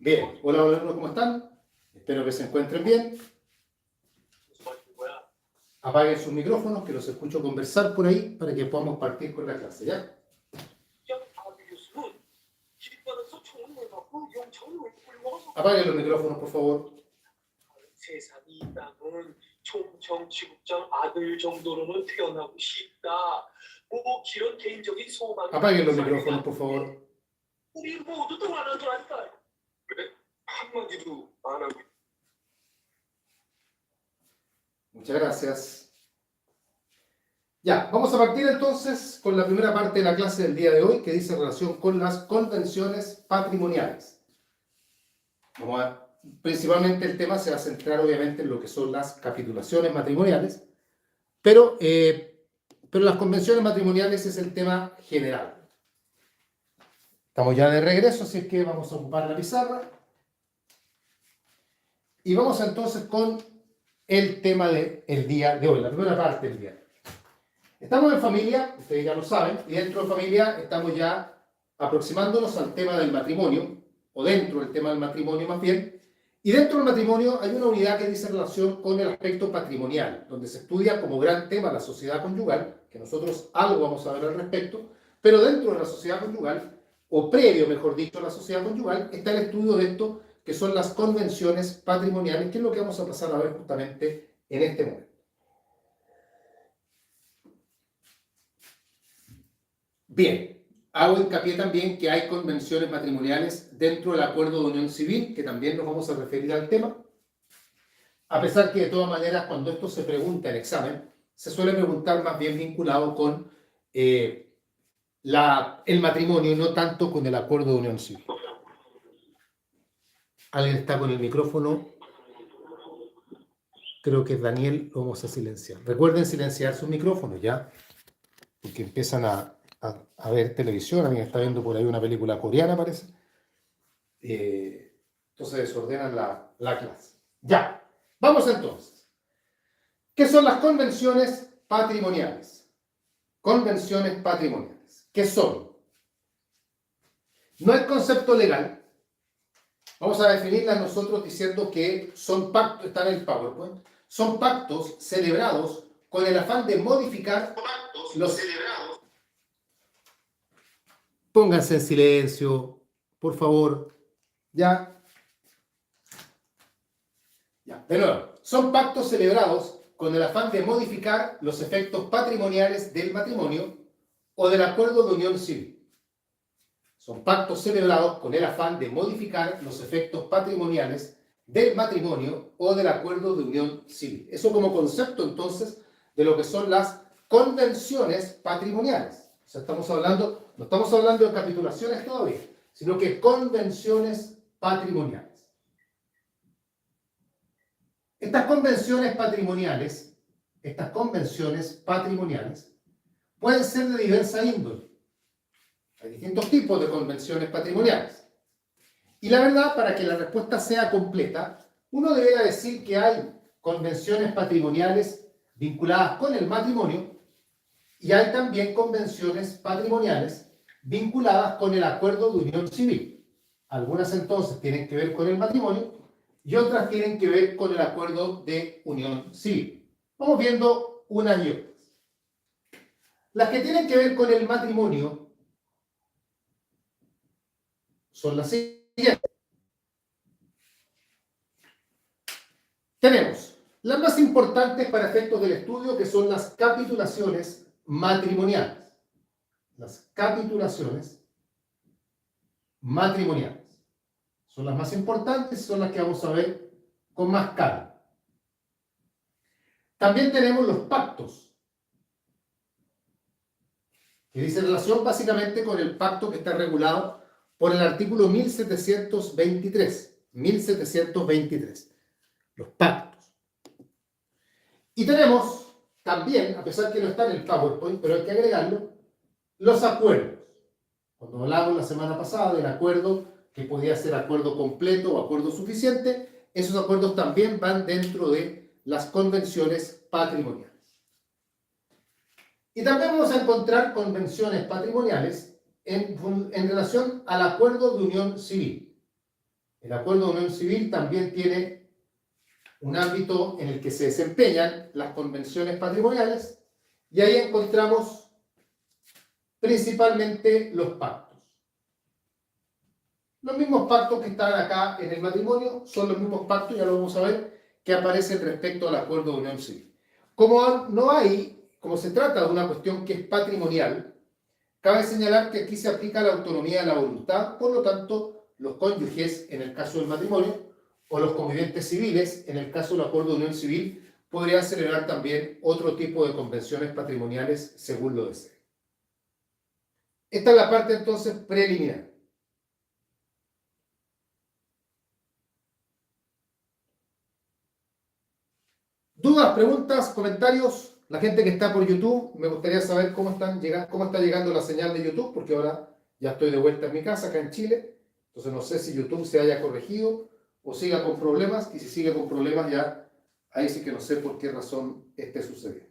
Bien, hola, hola, ¿cómo están? Espero que se encuentren bien. Apaguen sus micrófonos, que los escucho conversar por ahí para que podamos partir con la clase, ¿ya? Apaguen los micrófonos, por favor. 세상이 땅은 총정치국장 아들 정도로는 태어나고 싶다. 뭐 이런 개인적인 소망이 Apaguen los micrófonos, por favor. 우리 모두 동안한 줄 알까요? 그래? 한마디도 안 하고. Muchas gracias. Ya, vamos a partir entonces con la primera parte de la clase del día de hoy, que dice relación con las convenciones patrimoniales. Principalmente el tema se va a centrar obviamente en lo que son las capitulaciones matrimoniales, pero las convenciones matrimoniales es el tema general. Estamos ya de regreso, así es que vamos a ocupar la pizarra. Y vamos entonces con el tema del día de hoy, la primera parte del día. Estamos en familia, ustedes ya lo saben, y dentro de familia estamos ya aproximándonos al tema del matrimonio, o dentro del tema del matrimonio más bien. Y dentro del matrimonio hay una unidad que dice relación con el aspecto patrimonial, donde se estudia como gran tema la sociedad conyugal, que nosotros algo vamos a ver al respecto, pero dentro de la sociedad conyugal, o previo, mejor dicho, a la sociedad conyugal, está el estudio de esto, que son las convenciones patrimoniales, que es lo que vamos a pasar a ver justamente en este momento. Bien, hago hincapié también que hay convenciones matrimoniales dentro del acuerdo de unión civil, que también nos vamos a referir al tema. A pesar que de todas maneras, cuando esto se pregunta en examen, se suele preguntar más bien vinculado con el matrimonio, no tanto con el acuerdo de unión civil. ¿Alguien está con el micrófono? Creo que es Daniel, lo vamos a silenciar. Recuerden silenciar sus micrófonos, ¿ya? Porque empiezan a ver televisión. A mí me está viendo por ahí una película coreana, parece. Entonces desordenan la clase. Ya, vamos entonces. ¿Qué son las convenciones patrimoniales? Convenciones patrimoniales. ¿Qué son? No es concepto legal. Vamos a definirlas nosotros diciendo que son pactos, están en el PowerPoint, son pactos celebrados con el afán de modificar los celebrados. Pónganse en silencio, por favor. Ya. De nuevo, son pactos celebrados con el afán de modificar los efectos patrimoniales del matrimonio o del acuerdo de unión civil. Son pactos celebrados con el afán de modificar los efectos patrimoniales del matrimonio o del acuerdo de unión civil. Eso como concepto, entonces, de lo que son las convenciones patrimoniales. O sea, no estamos hablando de capitulaciones todavía, sino que convenciones patrimoniales. Estas convenciones patrimoniales pueden ser de diversa índole. Hay distintos tipos de convenciones patrimoniales. Y la verdad, para que la respuesta sea completa, uno debería decir que hay convenciones patrimoniales vinculadas con el matrimonio y hay también convenciones patrimoniales vinculadas con el acuerdo de unión civil. Algunas entonces tienen que ver con el matrimonio y otras tienen que ver con el acuerdo de unión civil. Vamos viendo unas y otras. Las que tienen que ver con el matrimonio son las siguientes. Tenemos las más importantes para efectos del estudio, que son las capitulaciones matrimoniales. Las capitulaciones matrimoniales son las más importantes y son las que vamos a ver con más calma. También tenemos los pactos, que dice relación básicamente con el pacto que está regulado por el artículo 1723. 1723. Los pactos. Y tenemos también, a pesar que no está en el PowerPoint, pero hay que agregarlo, los acuerdos. Cuando hablamos la semana pasada del acuerdo, que podía ser acuerdo completo o acuerdo suficiente, esos acuerdos también van dentro de las convenciones patrimoniales. Y también vamos a encontrar convenciones patrimoniales en relación al acuerdo de unión civil. El acuerdo de unión civil también tiene un ámbito en el que se desempeñan las convenciones patrimoniales y ahí encontramos principalmente los pactos. Los mismos pactos que están acá en el matrimonio son los mismos pactos, ya lo vamos a ver, que aparecen respecto al acuerdo de unión civil. Como se trata de una cuestión que es patrimonial, cabe señalar que aquí se aplica la autonomía de la voluntad, por lo tanto, los cónyuges, en el caso del matrimonio, o los convivientes civiles, en el caso del acuerdo de unión civil, podrían celebrar también otro tipo de convenciones patrimoniales según lo deseen. Esta es la parte entonces preliminar. ¿Dudas, preguntas, comentarios? La gente que está por YouTube, me gustaría saber cómo está llegando la señal de YouTube, porque ahora ya estoy de vuelta en mi casa, acá en Chile. Entonces no sé si YouTube se haya corregido o siga con problemas, y si sigue con problemas ya, ahí sí que no sé por qué razón esté sucediendo.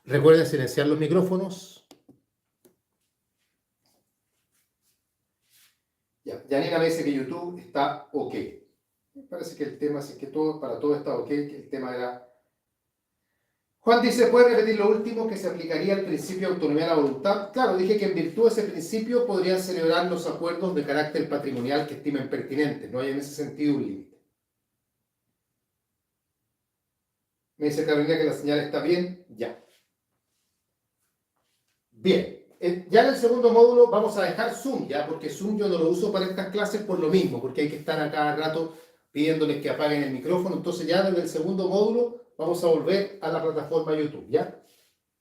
Recuerden silenciar los micrófonos. Ya, Janina me dice que YouTube está ok. Me parece que el tema, si es que para todo está ok, que el tema era... Juan dice, ¿puede repetir lo último que se aplicaría al principio de autonomía de la voluntad? Claro, dije que en virtud de ese principio podrían celebrar los acuerdos de carácter patrimonial que estimen pertinentes. No hay en ese sentido un límite. Me dice Carolina que la señal está bien. Ya. Bien. Ya en el segundo módulo vamos a dejar Zoom, ya, porque Zoom yo no lo uso para estas clases por lo mismo, porque hay que estar a cada rato pidiéndoles que apaguen el micrófono. Entonces ya desde el segundo módulo vamos a volver a la plataforma YouTube, ¿ya?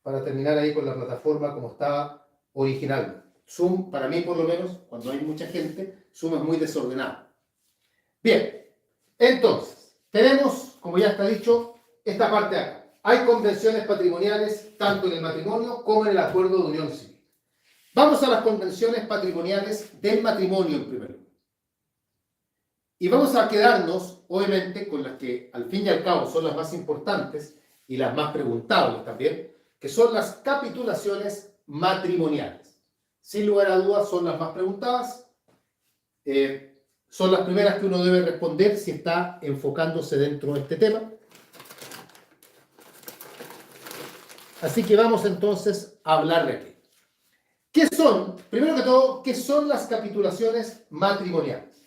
Para terminar ahí con la plataforma como estaba originalmente. Zoom, para mí por lo menos, cuando hay mucha gente, Zoom es muy desordenado. Bien, entonces, tenemos, como ya está dicho, esta parte de acá. Hay convenciones patrimoniales tanto en el matrimonio como en el acuerdo de unión civil. Vamos a las convenciones patrimoniales del matrimonio en primer lugar. Y vamos a quedarnos, obviamente, con las que al fin y al cabo son las más importantes y las más preguntables también, que son las capitulaciones matrimoniales. Sin lugar a dudas son las más preguntadas. Son las primeras que uno debe responder si está enfocándose dentro de este tema. Así que vamos entonces a hablar de aquí. ¿Qué son? Primero que todo, ¿qué son las capitulaciones matrimoniales?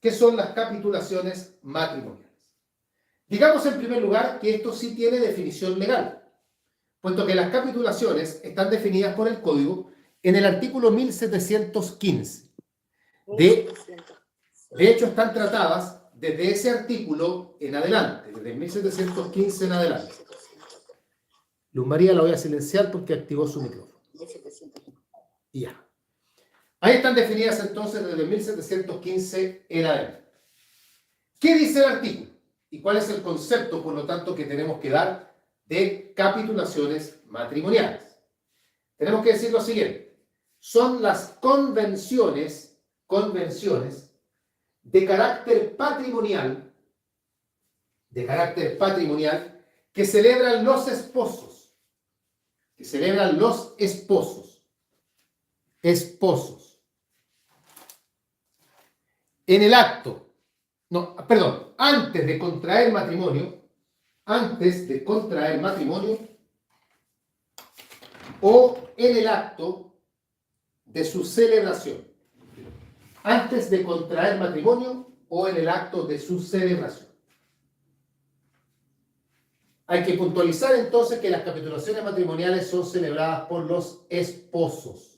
¿Qué son las capitulaciones matrimoniales? Digamos en primer lugar que esto sí tiene definición legal, puesto que las capitulaciones están definidas por el Código en el artículo 1715. De hecho, están tratadas desde ese artículo en adelante, desde 1715 en adelante. Luz María la voy a silenciar porque activó su micrófono. Y ya. Ahí están definidas entonces desde 1715 en adelante. ¿Qué dice el artículo? ¿Y cuál es el concepto, por lo tanto, que tenemos que dar de capitulaciones matrimoniales? Tenemos que decir lo siguiente. Son las convenciones de carácter patrimonial que celebran los esposos. En el acto, antes de contraer matrimonio, o en el acto de su celebración. Antes de contraer matrimonio o en el acto de su celebración. Hay que puntualizar entonces que las capitulaciones matrimoniales son celebradas por los esposos.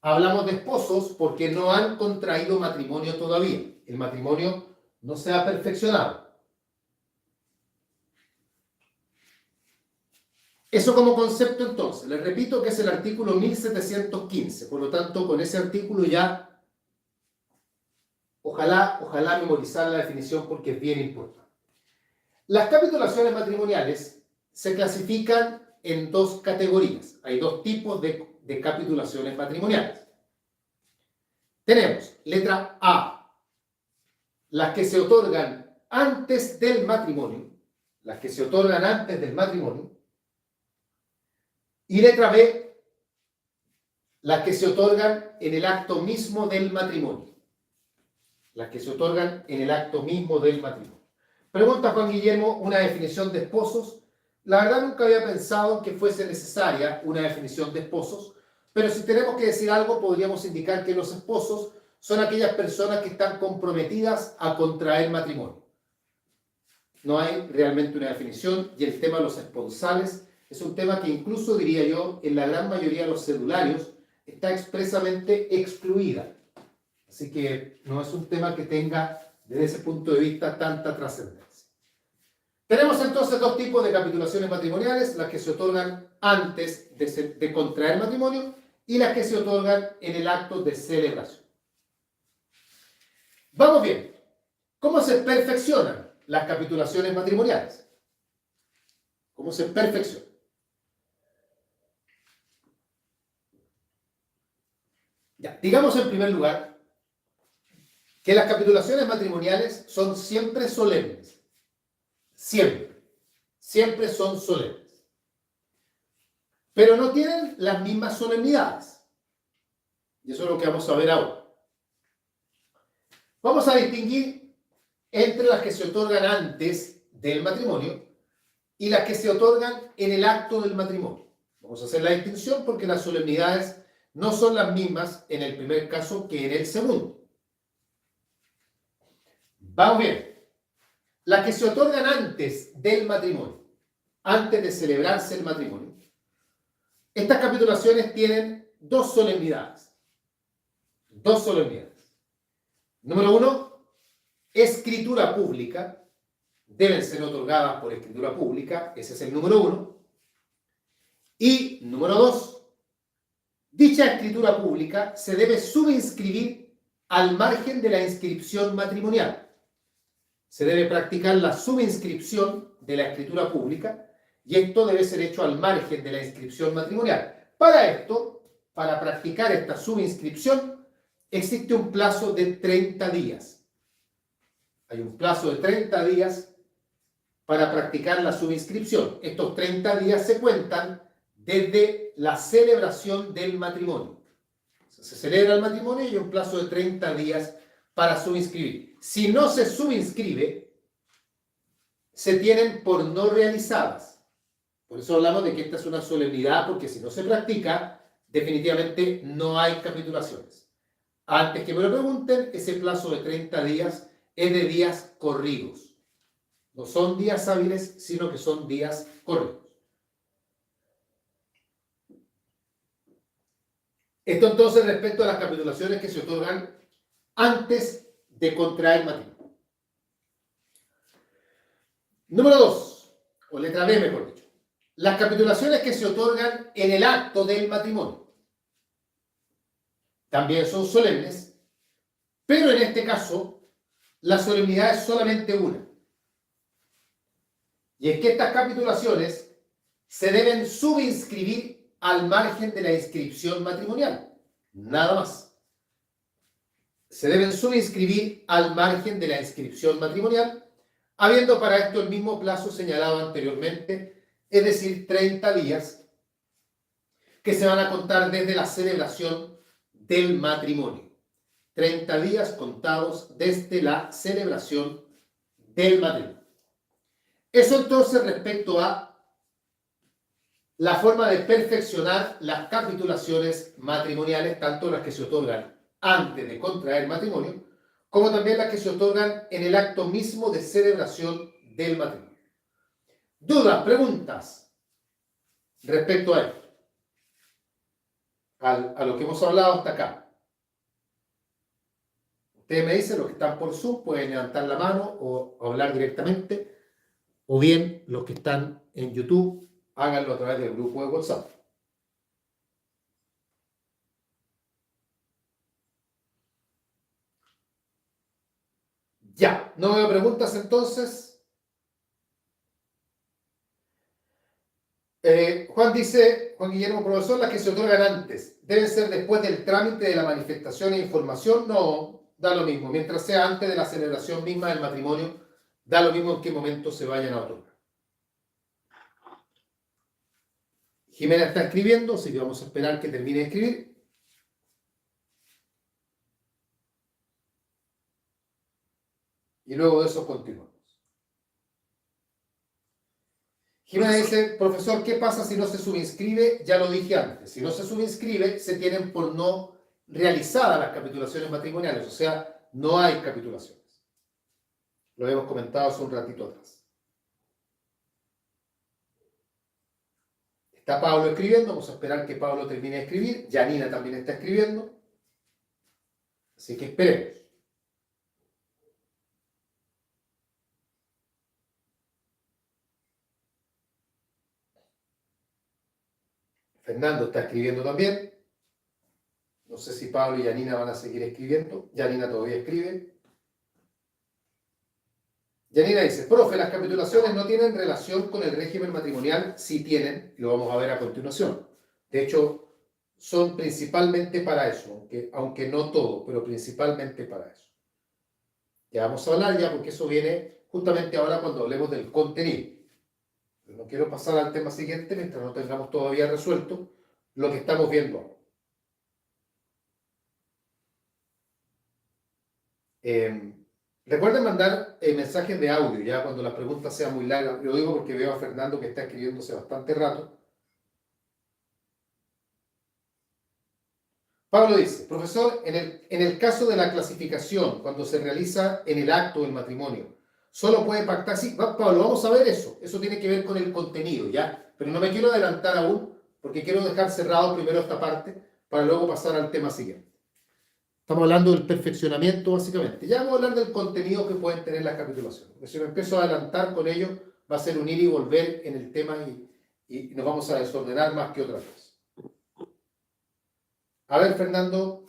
Hablamos de esposos porque no han contraído matrimonio todavía. El matrimonio no se ha perfeccionado. Eso como concepto entonces. Les repito que es el artículo 1715. Por lo tanto, con ese artículo ya ojalá memorizar la definición porque es bien importante. Las capitulaciones matrimoniales se clasifican en dos categorías. Hay dos tipos de capitulaciones matrimoniales. Tenemos, letra A, las que se otorgan antes del matrimonio. las que se otorgan antes del matrimonio. Y letra B, las que se otorgan en el acto mismo del matrimonio. Las que se otorgan en el acto mismo del matrimonio. Pregunta Juan Guillermo, una definición de esposos. La verdad nunca había pensado que fuese necesaria una definición de esposos, pero si tenemos que decir algo, podríamos indicar que los esposos son aquellas personas que están comprometidas a contraer matrimonio. No hay realmente una definición, y el tema de los esponsales es un tema que incluso, diría yo, en la gran mayoría de los cedularios está expresamente excluida. Así que no es un tema que tenga, desde ese punto de vista, tanta trascendencia. Tenemos entonces dos tipos de capitulaciones matrimoniales, las que se otorgan antes de contraer matrimonio y las que se otorgan en el acto de celebración. Vamos bien. ¿Cómo se perfeccionan las capitulaciones matrimoniales? ¿Cómo se perfeccionan? Ya, digamos en primer lugar que las capitulaciones matrimoniales son siempre solemnes. Siempre son solemnes. Pero no tienen las mismas solemnidades. Y eso es lo que vamos a ver ahora. Vamos a distinguir entre las que se otorgan antes del matrimonio y las que se otorgan en el acto del matrimonio. Vamos a hacer la distinción porque las solemnidades no son las mismas en el primer caso que en el segundo. Vamos bien. Las que se otorgan antes del matrimonio, antes de celebrarse el matrimonio, estas capitulaciones tienen dos solemnidades. Dos solemnidades. Número uno, escritura pública. Deben ser otorgadas por escritura pública. Ese es el número uno. Y número dos, dicha escritura pública se debe subinscribir al margen de la inscripción matrimonial. Se debe practicar la subinscripción de la escritura pública y esto debe ser hecho al margen de la inscripción matrimonial. Para esto, para practicar esta subinscripción, existe un plazo de 30 días. Hay un plazo de 30 días para practicar la subinscripción. Estos 30 días se cuentan desde la celebración del matrimonio. Se celebra el matrimonio y hay un plazo de 30 días para subinscribir. Si no se subinscribe, se tienen por no realizadas. Por eso hablamos de que esta es una solemnidad, porque si no se practica, definitivamente no hay capitulaciones. Antes que me lo pregunten, ese plazo de 30 días es de días corridos. No son días hábiles, sino que son días corridos. Esto entonces respecto a las capitulaciones que se otorgan antes de contraer matrimonio. Número 2, o letra B mejor dicho, las capitulaciones que se otorgan en el acto del matrimonio. También son solemnes, pero en este caso la solemnidad es solamente una. Y es que estas capitulaciones se deben subinscribir al margen de la inscripción matrimonial. Nada más. Se deben subinscribir al margen de la inscripción matrimonial, habiendo para esto el mismo plazo señalado anteriormente, es decir, 30 días, que se van a contar desde la celebración del matrimonio. 30 días contados desde la celebración del matrimonio. Eso entonces respecto a la forma de perfeccionar las capitulaciones matrimoniales, tanto las que se otorgan antes de contraer matrimonio, como también las que se otorgan en el acto mismo de celebración del matrimonio. ¿Dudas, preguntas respecto a esto? A lo que hemos hablado hasta acá. Ustedes me dicen, los que están por Zoom pueden levantar la mano o hablar directamente, o bien los que están en YouTube, háganlo a través del grupo de WhatsApp. Ya, no veo preguntas entonces. Juan Guillermo, profesor, las que se otorgan antes, ¿deben ser después del trámite de la manifestación e información? No, da lo mismo. Mientras sea antes de la celebración misma del matrimonio, da lo mismo en qué momento se vayan a otorgar. Jimena está escribiendo, así que vamos a esperar que termine de escribir. Y luego de eso continuamos. Jimena dice, profesor, ¿qué pasa si no se subinscribe? Ya lo dije antes. Si no se subinscribe, se tienen por no realizadas las capitulaciones matrimoniales. O sea, no hay capitulaciones. Lo hemos comentado hace un ratito atrás. Está Pablo escribiendo, vamos a esperar que Pablo termine de escribir. Janina también está escribiendo. Así que esperemos. Fernando está escribiendo también. No sé si Pablo y Janina van a seguir escribiendo. Janina todavía escribe. Janina dice, profe, las capitulaciones no tienen relación con el régimen matrimonial. Sí tienen, y lo vamos a ver a continuación. De hecho, son principalmente para eso, aunque no todo, pero principalmente para eso. Ya vamos a hablar ya, porque eso viene justamente ahora cuando hablemos del contenido. No quiero pasar al tema siguiente mientras no tengamos todavía resuelto lo que estamos viendo ahora. Recuerden mandar mensajes de audio ya cuando las preguntas sean muy largas. Lo digo porque veo a Fernando que está escribiéndose bastante rato. Pablo dice, profesor, en el caso de la clasificación, cuando se realiza en el acto del matrimonio, solo puede pactar, sí, Pablo, vamos a ver eso. Eso tiene que ver con el contenido, ¿ya? Pero no me quiero adelantar aún, porque quiero dejar cerrado primero esta parte, para luego pasar al tema siguiente. Estamos hablando del perfeccionamiento, básicamente. Ya vamos a hablar del contenido que pueden tener las capitulaciones. Porque si me empiezo a adelantar con ello, va a ser un ir y volver en el tema y nos vamos a desordenar más que otra cosa. A ver, Fernando.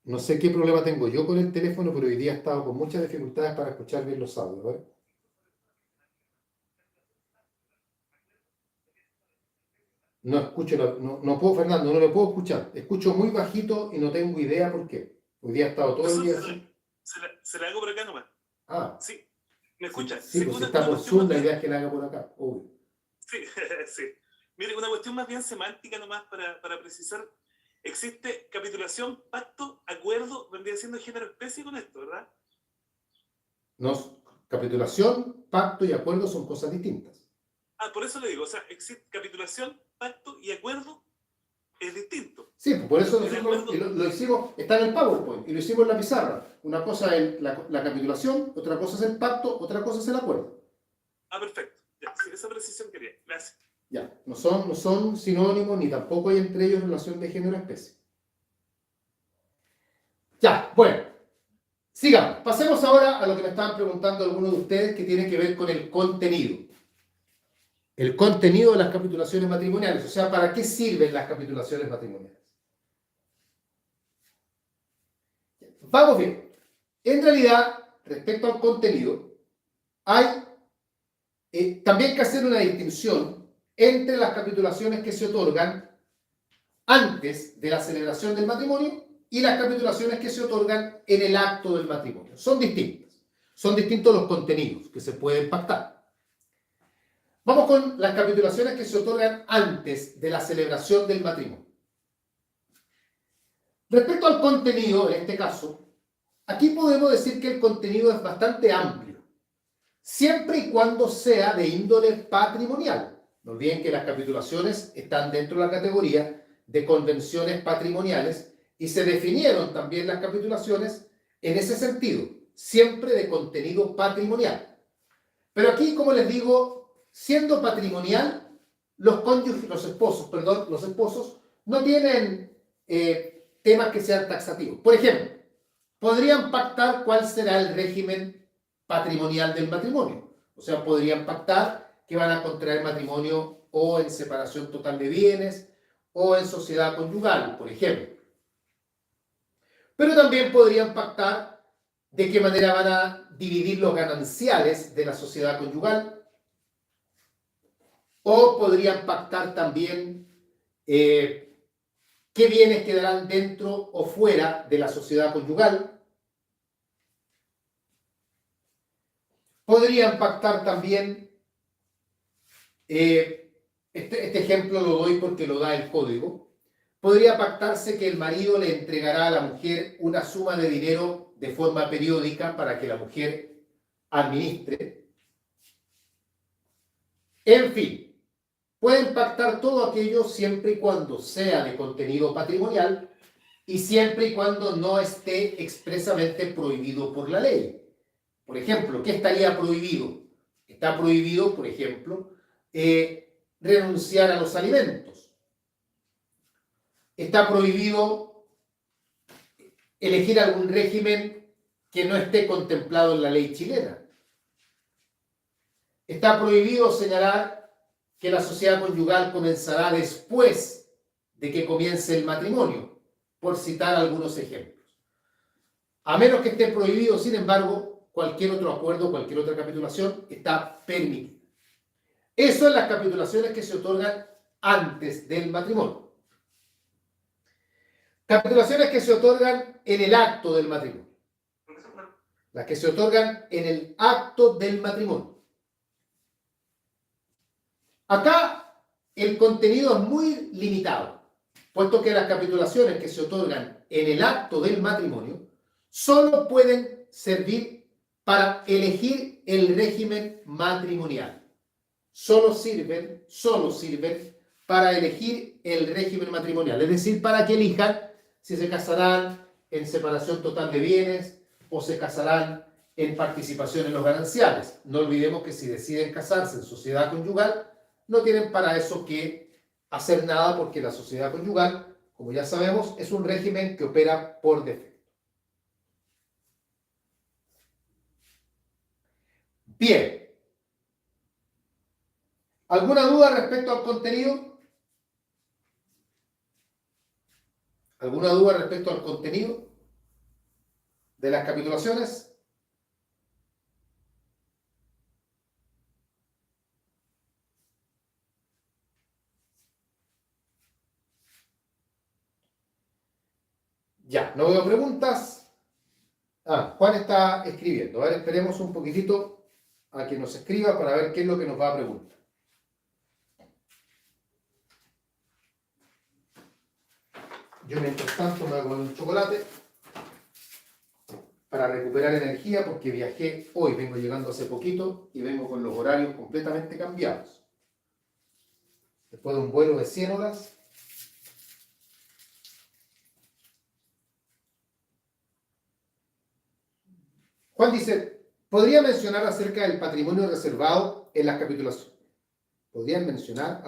No sé qué problema tengo yo con el teléfono, pero hoy día he estado con muchas dificultades para escuchar bien los audios. ¿Vale? No escucho, no puedo, Fernando, no lo puedo escuchar. Escucho muy bajito y no tengo idea por qué. Hoy día he estado todo el día así. Se la hago por acá nomás. Ah, Sí, ¿me escucha? sí, pues si está por Zoom, la idea es que la haga por acá. Obvio. Sí, sí. Mire, una cuestión más bien semántica nomás para precisar. Existe capitulación, pacto, acuerdo, vendría siendo género especie con esto, ¿verdad? No, capitulación, pacto y acuerdo son cosas distintas. Ah, por eso le digo, o sea, existe capitulación, pacto y acuerdo es distinto. Sí, pues por eso nosotros lo hicimos, está en el PowerPoint, y lo hicimos en la pizarra. Una cosa es la capitulación, otra cosa es el pacto, otra cosa es el acuerdo. Ah, perfecto. Ya, sí, esa precisión quería. Gracias. Ya, no son sinónimos ni tampoco hay entre ellos relación de género-especie. Ya, bueno, sigamos. Pasemos ahora a lo que me estaban preguntando algunos de ustedes que tiene que ver con el contenido. El contenido de las capitulaciones matrimoniales, o sea, ¿para qué sirven las capitulaciones matrimoniales? Vamos bien. En realidad, respecto al contenido, hay también que hacer una distinción entre las capitulaciones que se otorgan antes de la celebración del matrimonio y las capitulaciones que se otorgan en el acto del matrimonio. Son distintas. Son distintos los contenidos que se pueden pactar. Vamos con las capitulaciones que se otorgan antes de la celebración del matrimonio. Respecto al contenido, en este caso, aquí podemos decir que el contenido es bastante amplio, siempre y cuando sea de índole patrimonial. No olviden que las capitulaciones están dentro de la categoría de convenciones patrimoniales y se definieron también las capitulaciones en ese sentido, siempre de contenido patrimonial. Pero aquí, como les digo, siendo patrimonial, los esposos no tienen temas que sean taxativos. Por ejemplo, podrían pactar cuál será el régimen patrimonial del matrimonio. O sea, podrían pactar que van a contraer matrimonio o en separación total de bienes o en sociedad conyugal, por ejemplo. Pero también podrían pactar de qué manera van a dividir los gananciales de la sociedad conyugal. O podrían pactar también qué bienes quedarán dentro o fuera de la sociedad conyugal. Podrían pactar también, este ejemplo lo doy porque lo da el código, podría pactarse que el marido le entregará a la mujer una suma de dinero de forma periódica para que la mujer administre. En fin, pueden pactar todo aquello siempre y cuando sea de contenido patrimonial y siempre y cuando no esté expresamente prohibido por la ley. Por ejemplo, ¿qué estaría prohibido? Está prohibido, por ejemplo, renunciar a los alimentos. Está prohibido elegir algún régimen que no esté contemplado en la ley chilena. Está prohibido señalar que la sociedad conyugal comenzará después de que comience el matrimonio, por citar algunos ejemplos. A menos que esté prohibido, sin embargo, cualquier otro acuerdo, cualquier otra capitulación está permitida. Eso en las capitulaciones que se otorgan antes del matrimonio. Capitulaciones que se otorgan en el acto del matrimonio. Las que se otorgan en el acto del matrimonio. Acá el contenido es muy limitado, puesto que las capitulaciones que se otorgan en el acto del matrimonio solo pueden servir para elegir el régimen matrimonial. Solo sirven para elegir el régimen matrimonial, es decir, para que elijan si se casarán en separación total de bienes o se casarán en participación en los gananciales. No olvidemos que si deciden casarse en sociedad conyugal, no tienen para eso que hacer nada porque la sociedad conyugal, como ya sabemos, es un régimen que opera por defecto. Bien. ¿Alguna duda respecto al contenido? ¿Alguna duda respecto al contenido de las capitulaciones? Ya, no veo preguntas. Juan está escribiendo. A ver, esperemos un poquitito a que nos escriba para ver qué es lo que nos va a preguntar. Yo mientras tanto me voy a comer un chocolate para recuperar energía porque viajé hoy, vengo llegando hace poquito y vengo con los horarios completamente cambiados. Después de un vuelo de 100 horas, Juan dice, ¿podría mencionar acerca del patrimonio reservado en las capitulaciones? ¿Podrían mencionar,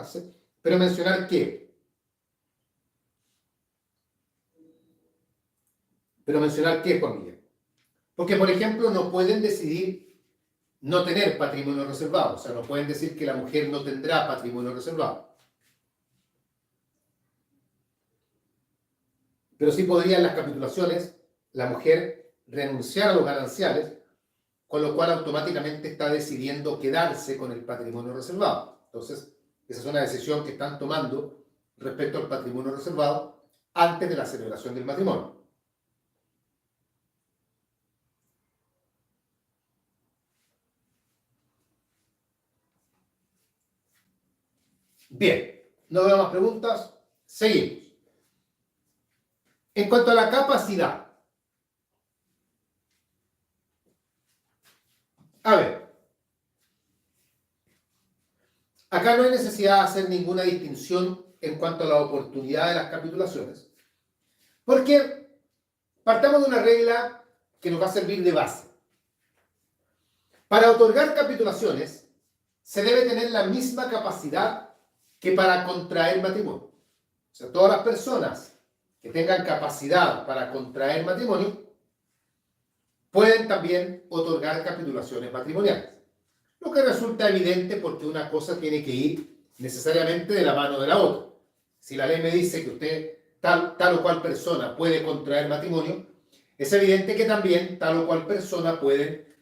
pero mencionar qué? Pero mencionar qué, Juan Miguel. Porque, por ejemplo, no pueden decidir no tener patrimonio reservado. O sea, no pueden decir que la mujer no tendrá patrimonio reservado. Pero sí podría en las capitulaciones la mujer renunciar a los gananciales, con lo cual automáticamente está decidiendo quedarse con el patrimonio reservado. Entonces, esa es una decisión que están tomando respecto al patrimonio reservado antes de la celebración del matrimonio. Bien, no veo más preguntas. Seguimos. En cuanto a la capacidad, a ver, acá no hay necesidad de hacer ninguna distinción en cuanto a la oportunidad de las capitulaciones, porque partamos de una regla que nos va a servir de base. Para otorgar capitulaciones, se debe tener la misma capacidad que para contraer matrimonio. O sea, todas las personas que tengan capacidad para contraer matrimonio pueden también otorgar capitulaciones matrimoniales. Lo que resulta evidente porque una cosa tiene que ir necesariamente de la mano de la otra. Si la ley me dice que usted, tal o cual persona puede contraer matrimonio, es evidente que también tal o cual persona puede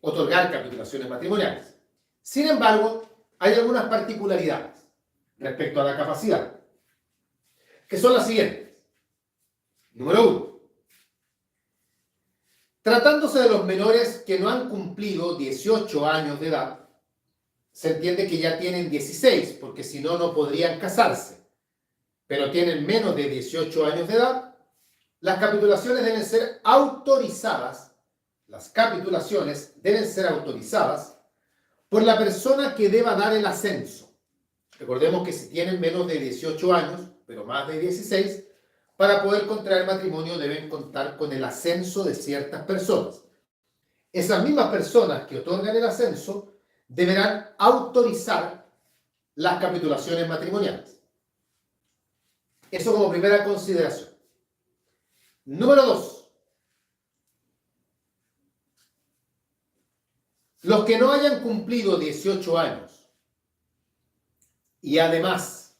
otorgar capitulaciones matrimoniales. Sin embargo, hay algunas particularidades respecto a la capacidad, que son las siguientes. Número 1. Tratándose de los menores que no han cumplido 18 años de edad, se entiende que ya tienen 16, porque si no, no podrían casarse, pero tienen menos de 18 años de edad, las capitulaciones deben ser autorizadas, por la persona que deba dar el ascenso. Recordemos que si tienen menos de 18 años, pero más de 16, para poder contraer matrimonio deben contar con el ascenso de ciertas personas. Esas mismas personas que otorgan el ascenso deberán autorizar las capitulaciones matrimoniales. Eso como primera consideración. Número 2. Los que no hayan cumplido 18 años y además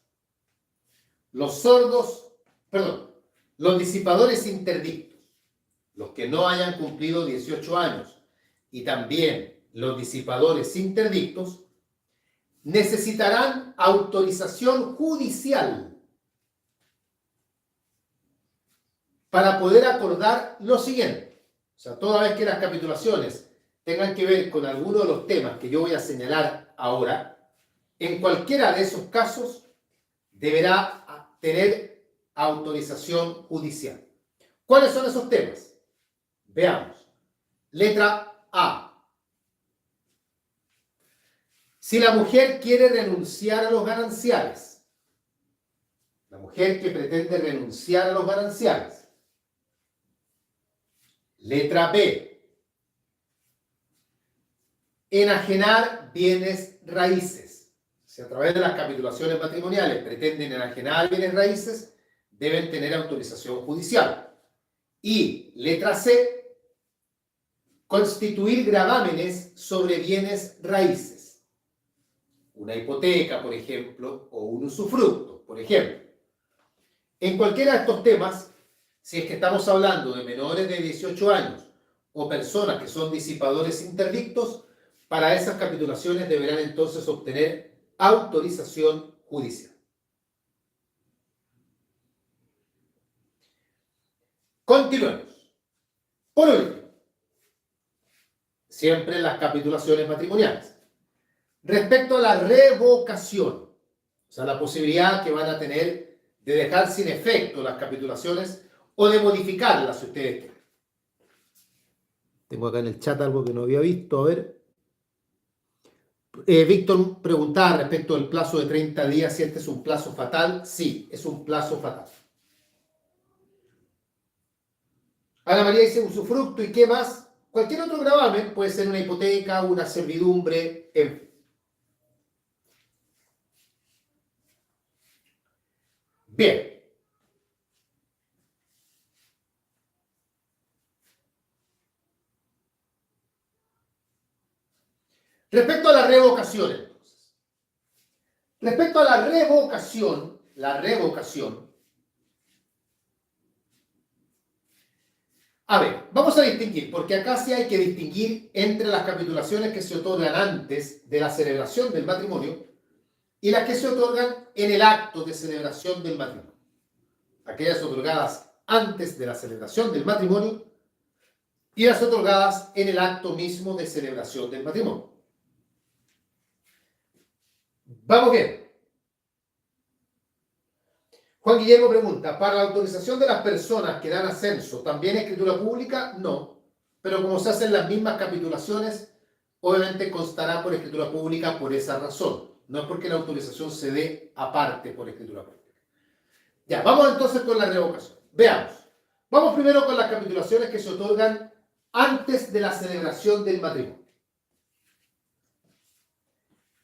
los disipadores interdictos, los que no hayan cumplido 18 años y también los disipadores interdictos, necesitarán autorización judicial para poder acordar lo siguiente. O sea, toda vez que las capitulaciones tengan que ver con alguno de los temas que yo voy a señalar ahora, en cualquiera de esos casos deberá tener autorización judicial. ¿Cuáles son esos temas? Veamos. Letra A. Si la mujer quiere renunciar a los gananciales, la mujer que pretende renunciar a los gananciales. Letra B. Enajenar bienes raíces. Si a través de las capitulaciones matrimoniales pretenden enajenar bienes raíces, deben tener autorización judicial. Y letra C. Constituir gravámenes sobre bienes raíces. Una hipoteca, por ejemplo, o un usufructo, por ejemplo. En cualquiera de estos temas, si es que estamos hablando de menores de 18 años o personas que son disipadores interdictos, para esas capitulaciones deberán entonces obtener autorización judicial. Continuemos. Por último, siempre en las capitulaciones matrimoniales, respecto a la revocación, o sea, la posibilidad que van a tener de dejar sin efecto las capitulaciones o de modificarlas si ustedes quieren. Tengo acá en el chat algo que no había visto, a ver. Víctor preguntaba respecto al plazo de 30 días si este es un plazo fatal. Sí, es un plazo fatal. Ana María dice usufructo y qué más. Cualquier otro gravamen puede ser una hipoteca, una servidumbre, en fin. Bien. Respecto a la revocación, entonces. Respecto a la revocación, a ver, vamos a distinguir, porque acá sí hay que distinguir entre las capitulaciones que se otorgan antes de la celebración del matrimonio y las que se otorgan en el acto de celebración del matrimonio. Aquellas otorgadas antes de la celebración del matrimonio y las otorgadas en el acto mismo de celebración del matrimonio. Vamos bien. Juan Guillermo pregunta, ¿para la autorización de las personas que dan ascenso también escritura pública? No, pero como se hacen las mismas capitulaciones, obviamente constará por escritura pública por esa razón. No es porque la autorización se dé aparte por escritura pública. Ya, vamos entonces con la revocación. Veamos. Vamos primero con las capitulaciones que se otorgan antes de la celebración del matrimonio.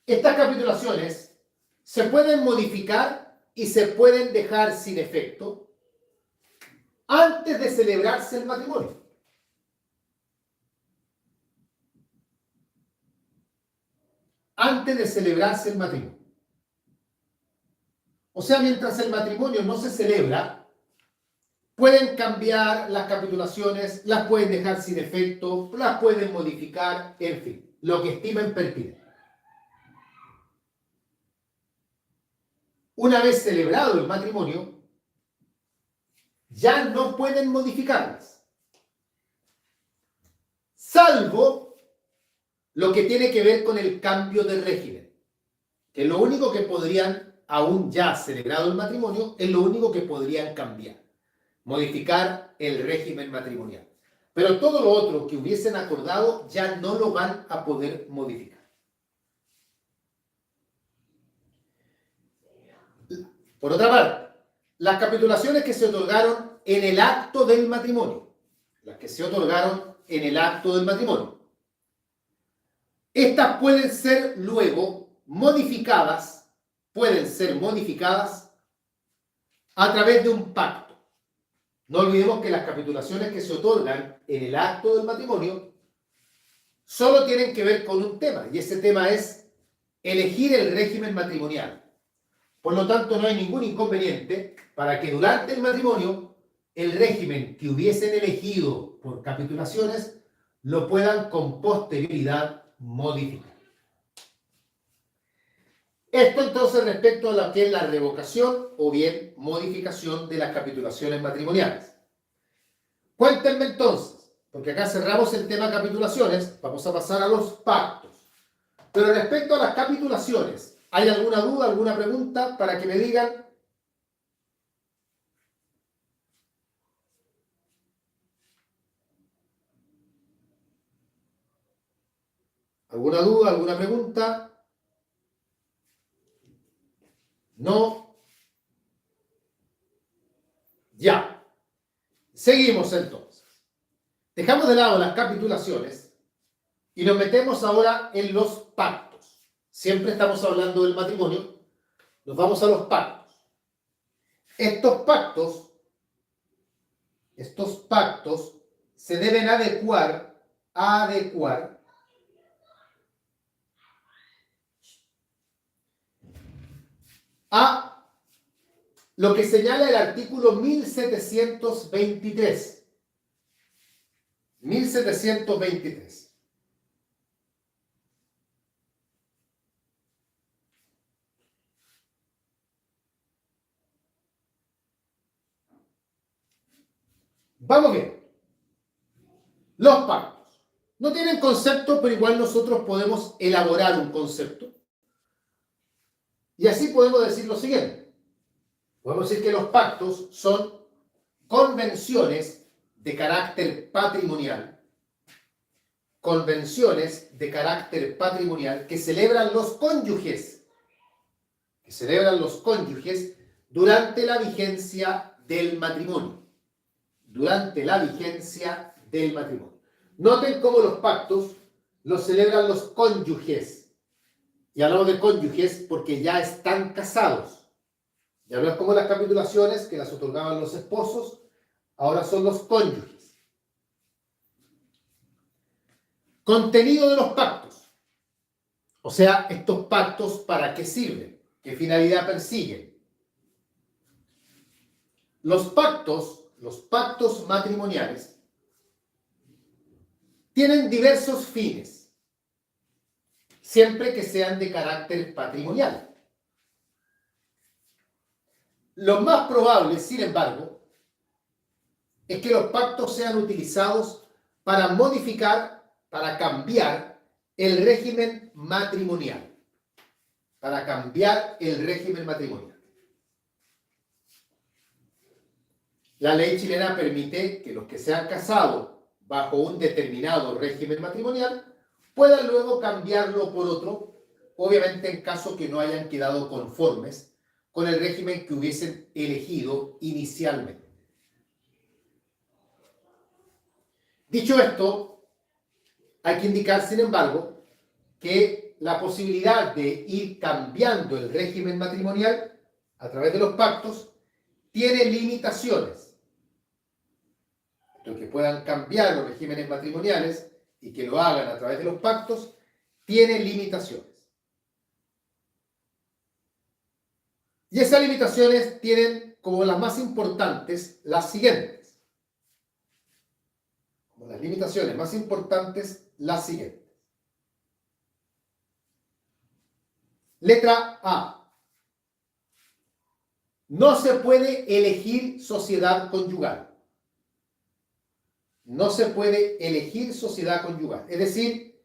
Estas capitulaciones se pueden modificar y se pueden dejar sin efecto antes de celebrarse el matrimonio. Antes de celebrarse el matrimonio. O sea, mientras el matrimonio no se celebra, pueden cambiar las capitulaciones, las pueden dejar sin efecto, las pueden modificar, en fin, lo que estimen pertinente. Una vez celebrado el matrimonio, ya no pueden modificarlas. salvo lo que tiene que ver con el cambio de régimen, que es lo único que podrían, aún ya celebrado el matrimonio, es lo único que podrían cambiar, modificar el régimen matrimonial. Pero todo lo otro que hubiesen acordado ya no lo van a poder modificar. Por otra parte, las capitulaciones que se otorgaron en el acto del matrimonio, estas pueden ser luego modificadas, a través de un pacto. No olvidemos que las capitulaciones que se otorgan en el acto del matrimonio solo tienen que ver con un tema, y ese tema es elegir el régimen matrimonial. Por lo tanto, no hay ningún inconveniente para que durante el matrimonio el régimen que hubiesen elegido por capitulaciones lo puedan con posterioridad modificar. Esto entonces respecto a lo que es la revocación o bien modificación de las capitulaciones matrimoniales. Cuéntenme entonces, porque acá cerramos el tema capitulaciones, vamos a pasar a los pactos. Pero respecto a las capitulaciones, ¿hay alguna duda, alguna pregunta para que me digan? ¿Alguna duda, alguna pregunta? No. Ya. Seguimos entonces. Dejamos de lado las capitulaciones y nos metemos ahora en los pactos. Siempre estamos hablando del matrimonio, nos vamos a los pactos. Estos pactos se deben adecuar a lo que señala el artículo 1723. 1723. Vamos bien. Los pactos. No tienen concepto, pero igual nosotros podemos elaborar un concepto. Y así podemos decir lo siguiente. Podemos decir que los pactos son convenciones de carácter patrimonial. Convenciones de carácter patrimonial que celebran los cónyuges. Durante la vigencia del matrimonio. Noten cómo los pactos los celebran los cónyuges. Y hablamos de cónyuges porque ya están casados. Ya no es como las capitulaciones que las otorgaban los esposos, ahora son los cónyuges. Contenido de los pactos. O sea, estos pactos, ¿para qué sirven? ¿Qué finalidad persiguen? Los pactos matrimoniales tienen diversos fines, siempre que sean de carácter patrimonial. Lo más probable, sin embargo, es que los pactos sean utilizados para modificar, para cambiar el régimen matrimonial. La ley chilena permite que los que se han casado bajo un determinado régimen matrimonial puedan luego cambiarlo por otro, obviamente en caso que no hayan quedado conformes con el régimen que hubiesen elegido inicialmente. Dicho esto, hay que indicar, sin embargo, que la posibilidad de ir cambiando el régimen matrimonial a través de los pactos tiene limitaciones. Los que puedan cambiar los regímenes matrimoniales y que lo hagan a través de los pactos, tiene limitaciones. Y esas limitaciones tienen como las más importantes las siguientes. Letra A. No se puede elegir sociedad conyugal. no se puede elegir sociedad conyugal. Es decir,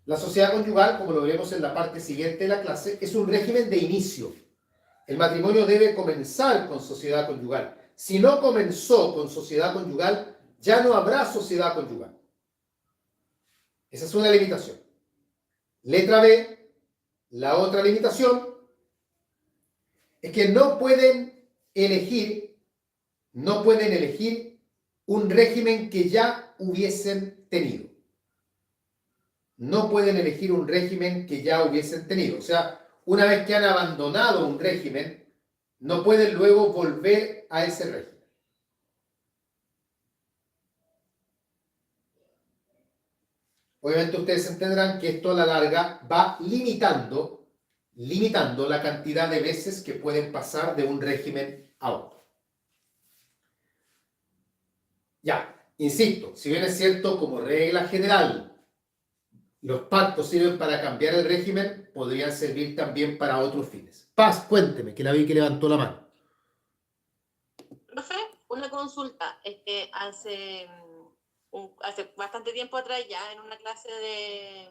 la sociedad conyugal, como lo veremos en la parte siguiente de la clase, es un régimen de inicio. El matrimonio debe comenzar con sociedad conyugal. Si no comenzó con sociedad conyugal, ya no habrá sociedad conyugal. Esa es una limitación. Letra B, la otra limitación es que no pueden elegir un régimen que ya hubiesen tenido. No pueden elegir un régimen que ya hubiesen tenido. O sea, una vez que han abandonado un régimen, no pueden luego volver a ese régimen. Obviamente ustedes entenderán que esto a la larga va limitando la cantidad de veces que pueden pasar de un régimen a otro. Ya, insisto, si bien es cierto, como regla general, los pactos sirven para cambiar el régimen, podrían servir también para otros fines. Paz, cuénteme, que la vi que levantó la mano. Profe, una consulta. Hace bastante tiempo atrás, ya en una clase de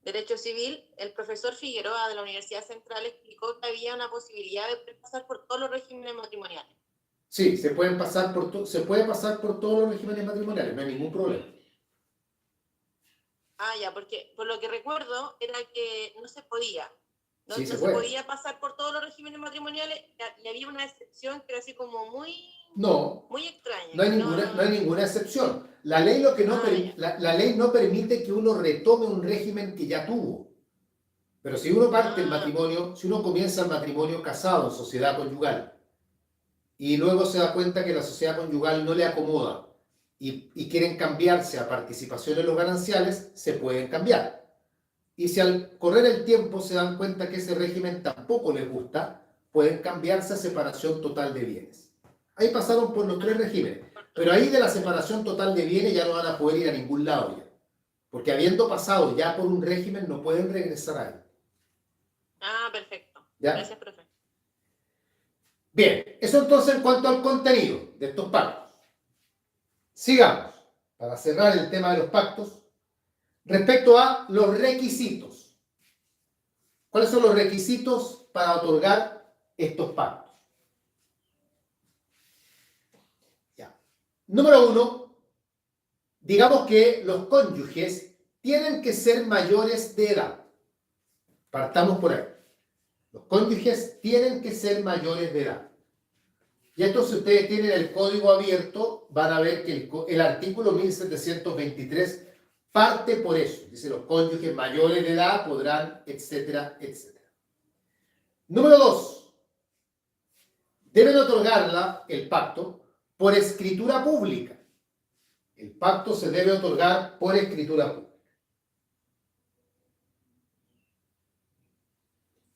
Derecho Civil, el profesor Figueroa de la Universidad Central explicó que había una posibilidad de pasar por todos los regímenes matrimoniales. Sí, se puede pasar por todos los regímenes matrimoniales, no hay ningún problema. Ah, ya, porque por lo que recuerdo era que no se podía. No, Sí, no se se puede. podía pasar por todos los regímenes matrimoniales y había una excepción que era así como muy extraña. No hay ninguna excepción. La ley, la ley no permite que uno retome un régimen que ya tuvo. Pero si uno parte el matrimonio, si uno comienza el matrimonio casado en sociedad conyugal y luego se da cuenta que la sociedad conyugal no le acomoda y quieren cambiarse a participación en los gananciales, se pueden cambiar. Y si al correr el tiempo se dan cuenta que ese régimen tampoco les gusta, pueden cambiarse a separación total de bienes. Ahí pasaron por los tres regímenes, pero ahí de la separación total de bienes ya no van a poder ir a ningún lado ya. Porque habiendo pasado ya por un régimen no pueden regresar a él. Ah, perfecto. ¿Ya? Gracias, profe. Bien, eso entonces en cuanto al contenido de estos pactos. Sigamos, para cerrar el tema de los pactos, respecto a los requisitos. ¿Cuáles son los requisitos para otorgar estos pactos? Ya. Número 1, digamos que los cónyuges tienen que ser mayores de edad. Partamos por ahí. Los cónyuges tienen que ser mayores de edad. Y esto, si ustedes tienen el código abierto, van a ver que el artículo 1723 parte por eso. Dice, los cónyuges mayores de edad podrán, etcétera, etcétera. Número 2. Deben otorgarla, el pacto, por escritura pública. El pacto se debe otorgar por escritura pública.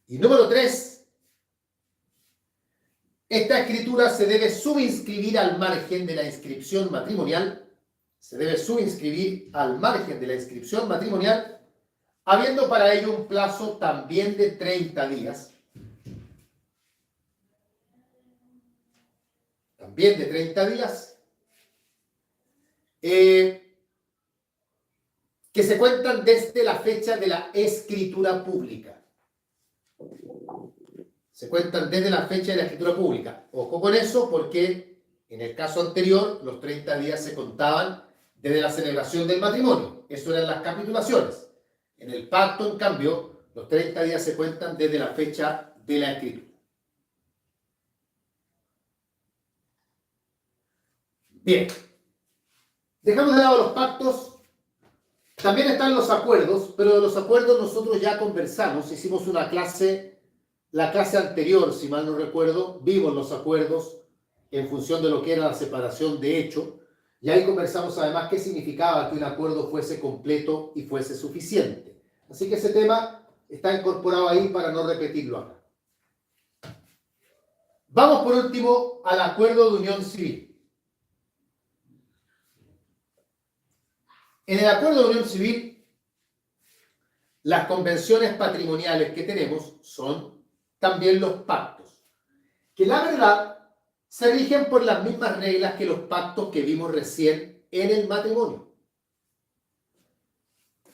Y número 3. Esta escritura se debe subinscribir al margen de la inscripción matrimonial. Se debe subinscribir al margen de la inscripción matrimonial, habiendo para ello un plazo también de 30 días. También de 30 días. Que se cuentan desde la fecha de la escritura pública. Se cuentan desde la fecha de la escritura pública. Ojo con eso, porque en el caso anterior los 30 días se contaban desde la celebración del matrimonio. Eso eran las capitulaciones. En el pacto, en cambio, los 30 días se cuentan desde la fecha de la escritura. Bien. Dejamos de lado los pactos. También están los acuerdos, pero de los acuerdos nosotros ya conversamos. Hicimos una clase, la clase anterior, si mal no recuerdo, vimos los acuerdos en función de lo que era la separación de hecho. Y ahí conversamos además qué significaba que un acuerdo fuese completo y fuese suficiente. Así que ese tema está incorporado ahí para no repetirlo acá. Vamos por último al acuerdo de unión civil. En el acuerdo de unión civil, las convenciones patrimoniales que tenemos son también los pactos, que la verdad se rigen por las mismas reglas que los pactos que vimos recién en el matrimonio.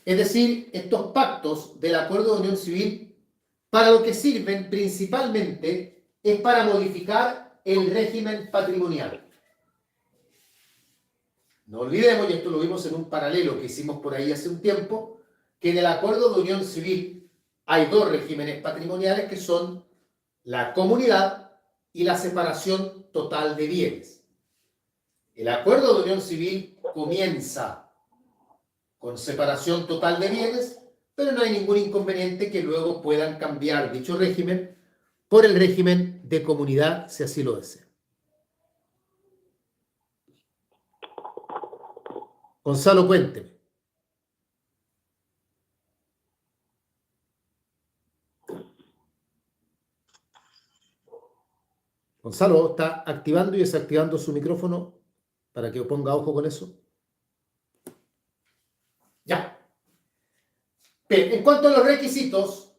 Es decir, estos pactos del acuerdo de unión civil, para lo que sirven principalmente es para modificar el régimen patrimonial. No olvidemos, y esto lo vimos en un paralelo que hicimos por ahí hace un tiempo, que en el acuerdo de unión civil hay dos regímenes patrimoniales que son la comunidad y la separación total de bienes. El acuerdo de unión civil comienza con separación total de bienes, pero no hay ningún inconveniente que luego puedan cambiar dicho régimen por el régimen de comunidad, si así lo desean. Gonzalo, cuénteme. Gonzalo, ¿está activando y desactivando su micrófono para que ponga ojo con eso? Ya. Bien, en cuanto a los requisitos,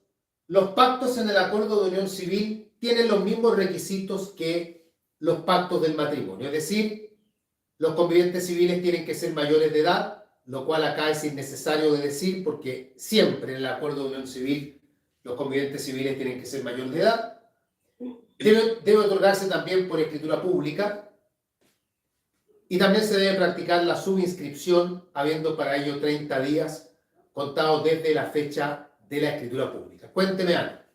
los pactos en el acuerdo de unión civil tienen los mismos requisitos que los pactos del matrimonio. Es decir, los convivientes civiles tienen que ser mayores de edad, lo cual acá es innecesario de decir porque siempre en el acuerdo de unión civil los convivientes civiles tienen que ser mayores de edad. Debe otorgarse también por escritura pública y también se debe practicar la subinscripción, habiendo para ello 30 días contados desde la fecha de la escritura pública. Cuénteme, Ana.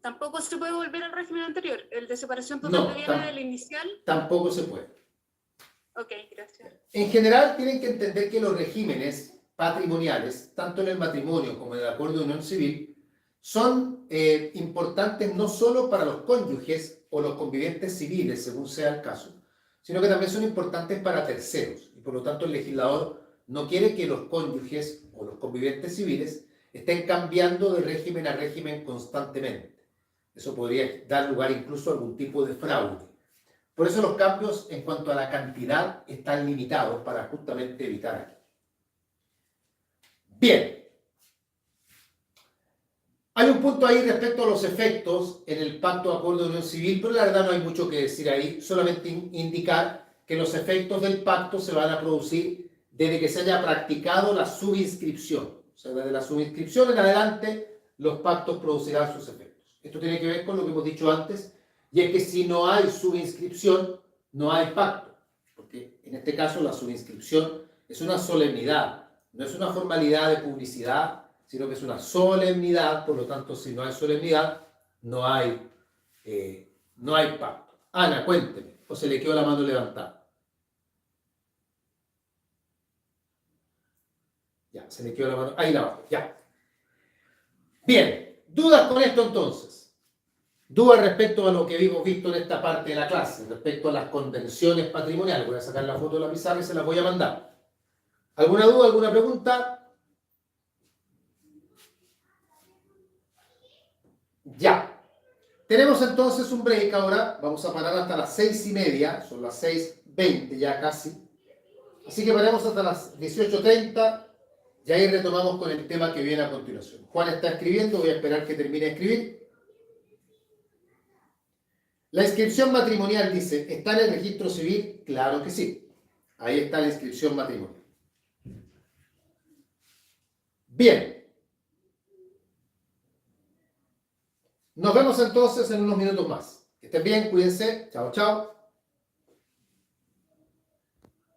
Tampoco se puede volver al régimen anterior, el de separación total de bienes del inicial. Tampoco se puede. Ok, gracias. En general, tienen que entender que los regímenes patrimoniales, tanto en el matrimonio como en el acuerdo de unión civil, son importantes no solo para los cónyuges o los convivientes civiles, según sea el caso, sino que también son importantes para terceros. Y por lo tanto, el legislador no quiere que los cónyuges o los convivientes civiles estén cambiando de régimen a régimen constantemente. Eso podría dar lugar incluso a algún tipo de fraude. Por eso los cambios en cuanto a la cantidad están limitados para justamente evitar aquí. Bien. Hay un punto ahí respecto a los efectos en el pacto de acuerdo de unión civil, pero la verdad no hay mucho que decir ahí, solamente indicar que los efectos del pacto se van a producir desde que se haya practicado la subinscripción. O sea, desde la subinscripción en adelante, los pactos producirán sus efectos. Esto tiene que ver con lo que hemos dicho antes, y es que si no hay subinscripción, no hay pacto. Porque en este caso la subinscripción es una solemnidad, no es una formalidad de publicidad, sino que es una solemnidad. Por lo tanto, si no hay solemnidad, no hay pacto. Ana, cuénteme, o se le quedó la mano levantada. Ya, se le quedó la mano, ahí la bajo, ya. Bien, ¿dudas con esto entonces? ¿Dudas respecto a lo que hemos visto en esta parte de la clase, respecto a las convenciones patrimoniales? Voy a sacar la foto de la pizarra y se la voy a mandar. ¿Alguna duda, alguna pregunta? Ya. Tenemos entonces un break ahora. Vamos a parar hasta las 6:30. Son las 6:20 ya casi. Así que paremos hasta las 18:30 y ahí retomamos con el tema que viene a continuación. Juan está escribiendo. Voy a esperar que termine de escribir. La inscripción matrimonial dice, ¿está en el registro civil? Claro que sí. Ahí está la inscripción matrimonial. Bien. Nos vemos entonces en unos minutos más. Que estén bien, cuídense. Chao, chao.